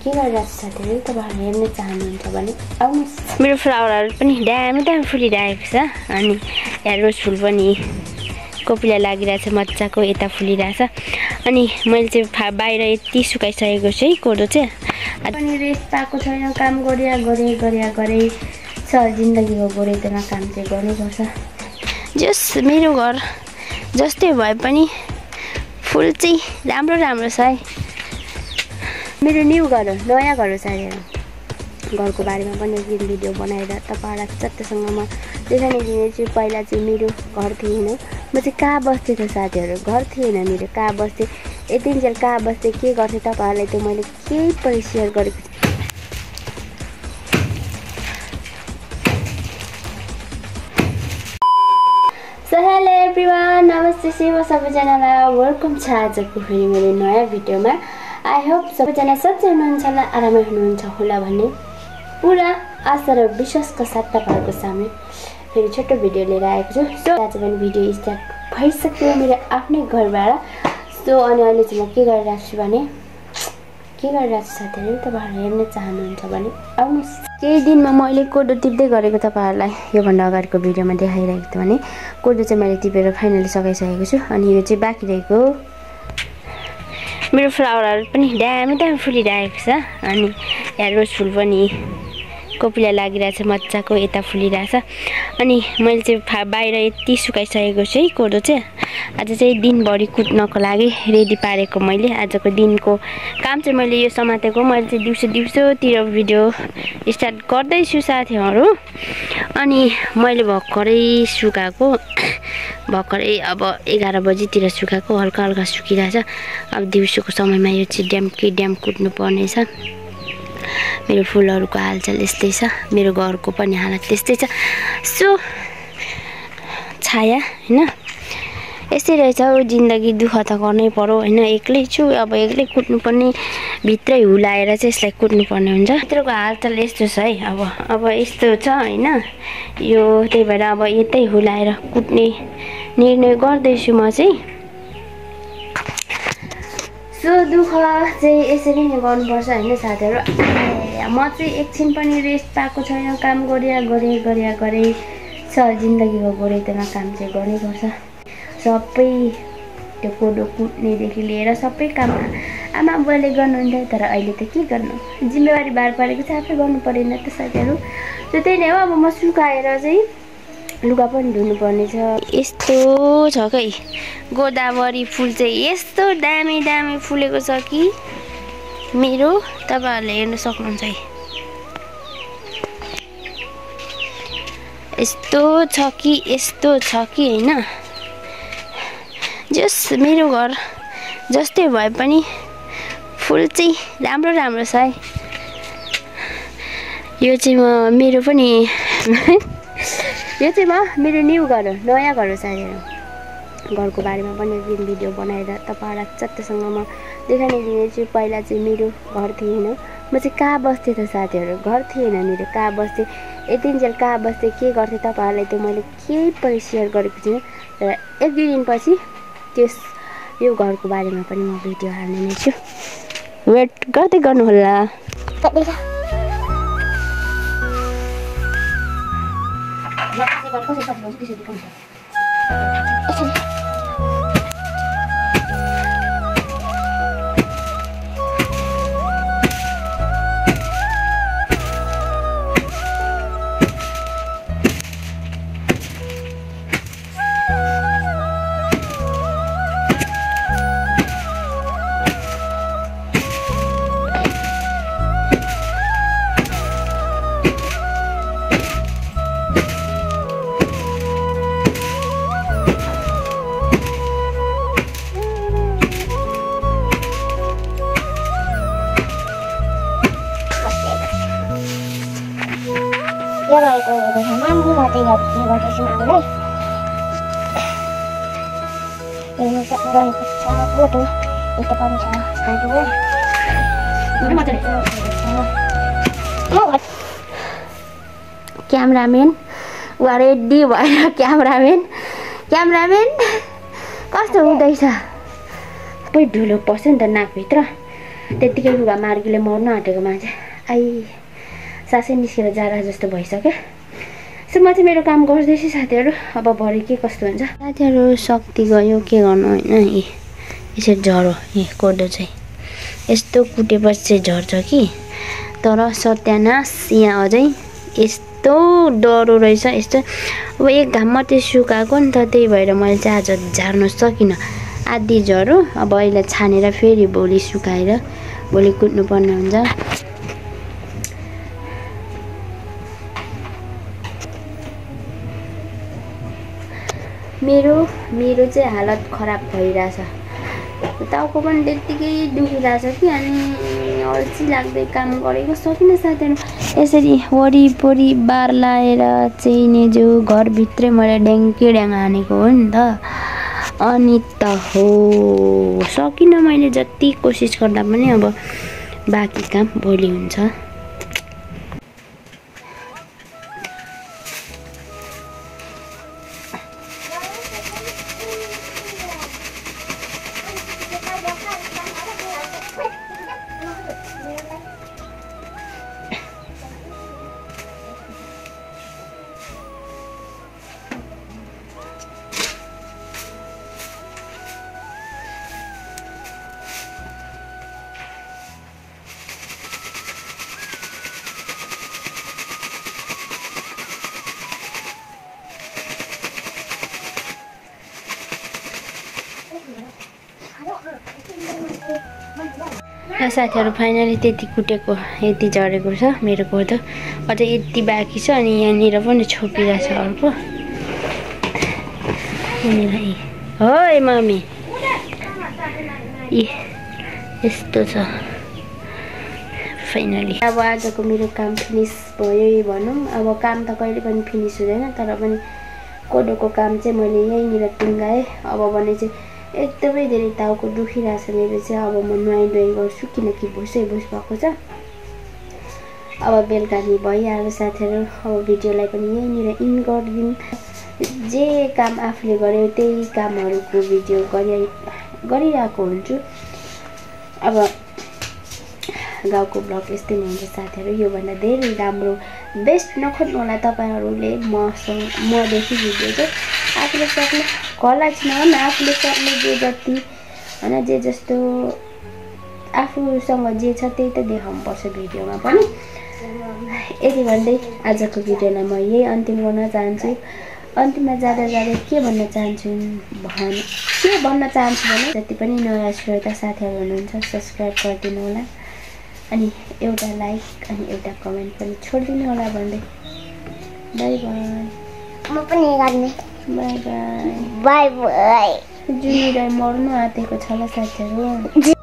के गरिरहेको छ साथीहरु तपाईहरुले हेर्न चाहनुहुन्छ भने आउनुस्। मेरो फ्लावरहरु पनि दामी फुलिरहेको छ अनि यहाँ रोज फुल पनि कोपिला लागिरहेछ मज्जाको यता फुलिरहेछ अनि मैले चाहिँ बाहिर यति सुकाइसकेको छु है कोदो चाहिँ अनि रेस्ट पाएको छैन काम गरे छ जिन्दगीको गोरेतमा काम चाहिँ गर्नुपर्छ। जस मेरो घर जस्तै भए पनि फुल चाहिँ राम्रो छ है। मेरो न्यू घर हो नयाँ घर हो साथीहरु। घरको बारेमा पनि एक दिन भिडियो बनाएर तपाईहरुलाई चट्टसँग म देखाउने दिनेछु। पहिला चाहिँ मेरो घर थिएन, म चाहिँ कहाँ बस्थेँ त साथीहरु, घर थिएन मेरो, कहाँ बस्थेँ यतिन्जेल कहाँ बस्थेँ के गर्थेँ तपाईहरुलाई त मैले केही पनि शेयर गरेको छु। सो हेलो एभ्रीवान, नमस्ते शिव सबैजनालाई वेलकम छ आजको फेरि मेरो नयाँ भिडियोमा। आई होप सबैजना सच्चै हुनुहुन्छ होला, आरामै हुनुहुन्छ होला भन्ने पुरा आशा र विश्वासको साथ तपाईहरुको सामने फेरि छोटो भिडियो लिएर आएको छु। सो आज पनि भिडियो स्टार्ट भइसक्यो मेरो आफ्नै घरबाट। सो अनि अहिले चाहिँ म के गरिरहेको छु भने साथीहरु तपाईहरुले हेर्न चाहनुहुन्छ भने आउनुस्। केही दिनमा मैले कोदो टिप्दै गरेको तपाईहरुलाई योभन्दा अगाडिको भिडियोमा देखाइरहेको थिएँ भने कोदो चाहिँ मैले टिपेर फाइनली सकाइसकेको छु अनि यो चाहिँ बाँकी रहेको मेरो फ्लावरहरु पनि दामी फुलिरहेको छ अनि यहाँ रोज फुल पनि कोपिला लागिरहेछ मज्जाको यता फुलिरहेछ अनि मैले चाहिँ बाहिर यति सुकाइसकेको छु है कोदो चाहिँ आज चाहिँ दिनभरि कुट्नको लागि रेडी पारेको। मैले आजको दिनको काम चाहिँ मैले यो समातेको। मैले चाहिँ दिउँसोतिर भिडियो स्टार्ट गर्दैछु साथीहरु अनि मैले भर्खरै सुकाएको भर्खरै अब 11 बजेतिर सुकाएको हल्का सुकिरहेछ। अब दिउँसोको समयमा यो चाहिँ ड्याम कुट्नु पर्नेछ। मेरो फुलहरुको हालचाल यस्तै छ, मेरो घरको पनि हालत त्यस्तै छ। सो छाया हैन यस्तै रहेछ जिन्दगी, दुःख त गर्नै पर्यो हैन। एक्लै छु अब एक्लै कुट्नु पर्ने, भित्रै हुलाएर चाहिँ यसलाई कुट्नु पर्ने हुन्छ। भित्रको हालचाल यस्तो छ है, अब यस्तो छ हैन यो, त्यही भएर अब यतै हुलाएर कुट्ने निर्णय गर्दैछु म चाहिँ। सो दुःख चाहिँ यसरी नै गर्नुपर्छ हैन साथीहरु। म चाहिँ एकछिन पनि रेस्ट पाएको छैन, काम गरे छ जिन्दगीको गोरेतमा काम चाहिँ गर्नुपर्छ। सबै त्यो कोदो कुट्नेदेखि लिएर सबै काम आमा बुवाले गर्नुहुन्थ्यो, तर अहिले त के गर्नु, जिम्मेवारी भार परेको छ, आफै गर्नु परेन त साथीहरु। सो त्यही नै हो, अब म सुकाएर चाहिँ लुगा पनि धुनु पर्ने छ। यस्तो छ कै गोदावरी फुल चाहिँ यस्तो दामी फुलेको छ कि मेरो, तपाईहरुले हेर्न सक्नुहुन्छ है। यस्तो छ कि हैन। जस मेरो घर जस्तै भए पनि फुल चाहिँ राम्रो छ है। यो चाहिँ मेरो पनि यो चाहिँ मेरो न्यू घर हो नयाँ घर हो साथीहरु। घरको बारेमा पनि एक दिन भिडियो बनाएर तपाईहरुलाई चट्टसँग म देखाउने दिनेछु। पहिला चाहिँ मेरो घर थिएन, म चाहिँ कहाँ बस्थेँ त साथीहरु, घर थिएन मेरो, कहाँ बस्थेँ यतिन्जेल कहाँ बस्थेँ के गर्थेँ तपाईहरुलाई त मैले केही पनि शेयर गरेको छैन। तर एक दुई दिनपछि यो घरको बारेमा पनि म भिडियो हाल्ने नै छु, वेट गर्दै गर्नु होला। क्यामेराम्यान वा रेडी भएर क्यामेराम्यान कस्तो हुँदैछ, सबै धुलो पस्यो नि त नाकभित्र। त्यतिकै रुगा मार्गीले मर्न आँटेको मान्छे आई सासै निस्केर जाडा जस्तो भइसक्यो। सो म चाहिँ मेरो काम गर्दैछु साथीहरू। अब भरे के कस्तो हुन्छ साथीहरू। शक्ति गयो के गर्नु होइन। यसरी झरो कोदो चाहिँ यस्तो कुटेपछि चाहिँ झर्छ कि तर सत्यानाश यहाँ अझै यस्तो डह्रो रहेछ। यस्तो अब एक घाम मात्रै सुकाएको नि त त्यही भएर मैले चाहिँ आज झार्न सकिनँ। आधी झरो अब अहिले छानेर फेरि भोलि सुकाएर भोलि कुट्नु पर्ने हुन्छ। मेरो चाहिँ हालत खराब भइरहेछ। टाउको पनि त्यत्तिकै दुखिरहेछ कि अनि अल्छी लाग्दै काम गरेको सकिनँ साथीहरू। यसरी वरिपरि बार लाएर चाहिँ नि जो घरभित्रै मैले ड्याङ हानेको हो नि त अनि त हो सकिनँ मैले जति कोसिस गर्दा पनि। अब बाँकी काम भोलि हुन्छ। साथीहरू फाइनली त्यति कुटेको यति झरेको छ मेरो कोदो। अझै यति बाँकी छ अनि यहाँनिर पनि छोपिरहेछ अर्को। है मम्मी यस्तो छ फाइनली। अब आजको मेरो काम फिनिस भयो भनौँ। अब काम त कहिले पनि फिनिस हुँदैन तर पनि कोदोको काम चाहिँ मैले यहीँनिर टुङ्गाएँ। अब भने चाहिँ एकदमै धेरै टाउको दुखिरहेछ मेरो चाहिँ। अब म नुहाइ गर्छु किनकि भुस भएको छ। अब बेलुका नि भइहाल्यो साथीहरू। अब भिडियोलाई पनि यहीँनिर इन गरिदिउँ। जे काम आफूले गर्यो त्यही कामहरूको भिडियो गरिरहेको हुन्छु। अब गाउँको ब्लग यस्तै नै हुन्छ साथीहरू। योभन्दा धेरै राम्रो बेस्ट नखोज्नु होला तपाईँहरूले। मदेखि भिडियो चाहिँ आफूले सक्ने घरलाई चाहिँ आफूले सक्ने जे जति होइन जे जस्तो आफूसँग जे छ त्यही त देखाउनुपर्छ भिडियोमा पनि। यति भन्दै आजको भिडियोलाई म यही अन्तिम गर्न चाहन्छु। अन्तिममा जाँदा के भन्न चाहन्छु भने जति पनि नयाँ श्रोता साथीहरू हुनुहुन्छ सब्सक्राइब गरिदिनु होला अनि एउटा लाइक अनि एउटा कमेन्ट पनि छोडिदिनु होला भन्दै बाई बाई। म पनि गर्ने बाई बाई बाई बाई। जुनीलाई मर्नु आँटेको छ ल साथीहरू।